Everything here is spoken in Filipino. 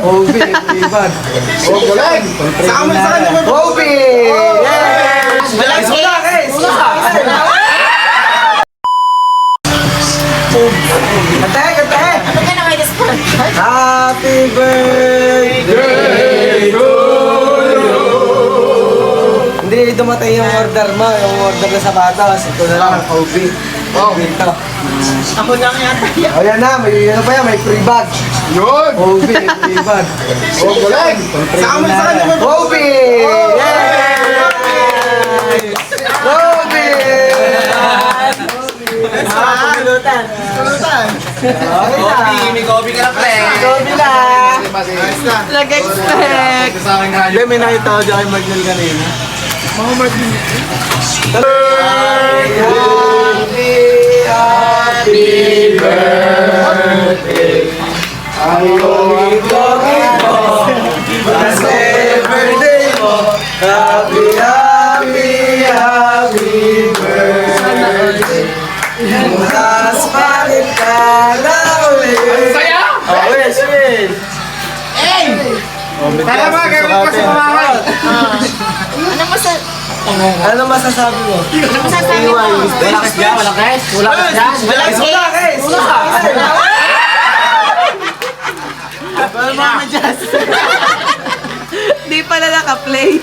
Obi, Ivan. Oh, galing! Saan naman? Obi! Yes! Guys, wala guys! Kante, kante! Ano ka na kayo sa sport? Happy birthday to you! Hindi dumatay yung order mo, yung order na sapatos. Ito na lang, Obi. Dito. Ako lang yata yan. O yan na, may ano pa yan, may free bag. Yun! Obi, free bag. Oh, galing! Saan naman? Obi! Yes! Obi! Pagulutan. Okay na. May Kobe ka na, pre. Obi na. Ayos na. Nag-expect. Hindi, may nakita ko dyan kay Magnel kanina. Mga Martin. Happy birthday. Ayong glory mo. Birthday mo. Happy birthday. Bukas palit ka na ulit. Saya! Oh, wish, wish. Tara ba, kayo pa sa pamamay. Ano masasabi mo? Ano masasabi mo? Wala kas dyan, wala kas. Wala kas dyan. Guys, wala guys! Di pala naka-play.